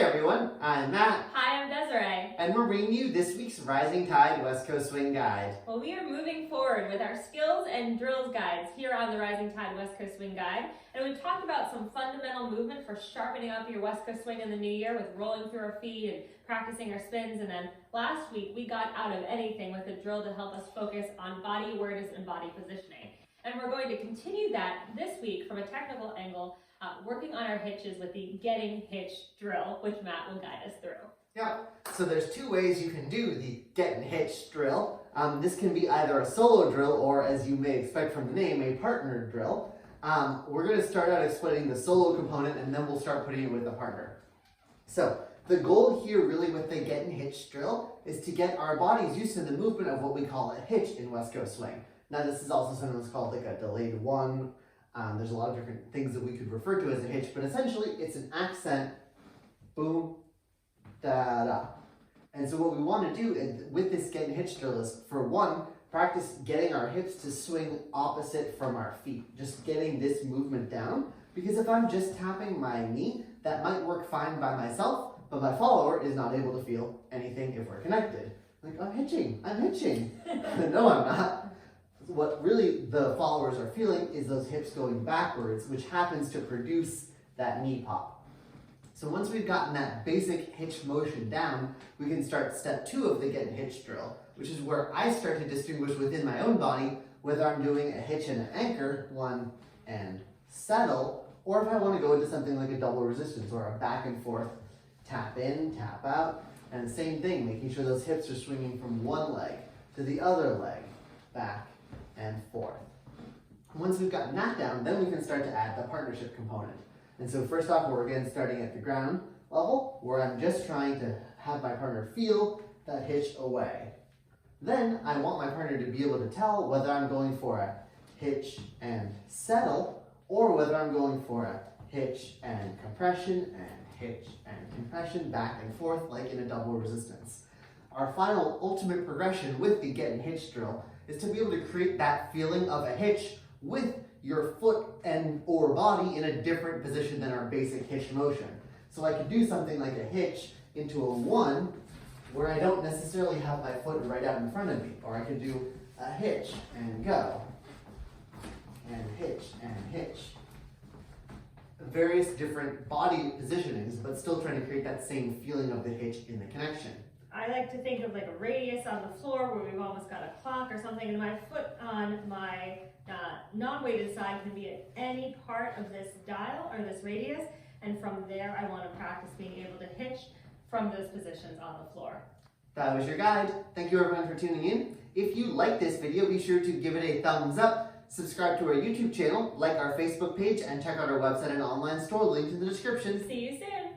everyone, I'm Matt. Hi, I'm Desiree. And we're bringing you this week's Rising Tide West Coast Swing Guide. Well, we are moving forward with our skills and drills guides here on the Rising Tide West Coast Swing Guide. And we've talked about some fundamental movement for sharpening up your West Coast swing in the new year with rolling through our feet and practicing our spins. And then last week we got out of anything with a drill to help us focus on body awareness and body positioning. And we're going to continue that this week from a technical angle, working on our hitches with the Gettin Hitched drill, which Matt will guide us through. Yeah, so there's two ways you can do the Gettin Hitched drill. This can be either a solo drill or, as you may expect from the name, a partner drill. We're going to start out explaining the solo component and then we'll start putting it with a partner. So the goal here really with the Gettin Hitched drill is to get our bodies used to the movement of what we call a hitch in West Coast swing. Now this is also sometimes called like a delayed one. There's a lot of different things that we could refer to as a hitch, but essentially it's an accent, boom, da, da. And so what we want to do with this Gettin Hitched drill is, for one, practice getting our hips to swing opposite from our feet, just getting this movement down, because if I'm just tapping my knee, that might work fine by myself, but my follower is not able to feel anything if we're connected. Like, I'm hitching. No, I'm not. What really the followers are feeling is those hips going backwards, which happens to produce that knee pop. So once we've gotten that basic hitch motion down, we can start step 2 of the Gettin Hitched drill, which is where I start to distinguish within my own body whether I'm doing a hitch and an anchor, one and settle, or if I want to go into something like a double resistance or a back and forth tap in, tap out, and same thing, making sure those hips are swinging from one leg to the other leg, back and forth. Once we've gotten that down, then we can start to add the partnership component. And so first off, we're again starting at the ground level, where I'm just trying to have my partner feel that hitch away. Then I want my partner to be able to tell whether I'm going for a hitch and settle, or whether I'm going for a hitch and compression and hitch and compression back and forth like in a double resistance. Our final ultimate progression with the Gettin Hitched drill is to be able to create that feeling of a hitch with your foot and or body in a different position than our basic hitch motion. So I could do something like a hitch into a 1 where I don't necessarily have my foot right out in front of me, or I could do a hitch and go, and hitch and hitch. Various different body positionings, but still trying to create that same feeling of the hitch in the connection. I like to think of like a radius on the floor where we've almost got a clock or something, and my foot on my non-weighted side can be at any part of this dial or this radius, and from there I want to practice being able to hitch from those positions on the floor. That was your guide. Thank you everyone for tuning in. If you like this video, be sure to give it a thumbs up, subscribe to our YouTube channel, like our Facebook page, and check out our website and online store linked in the description. See you soon.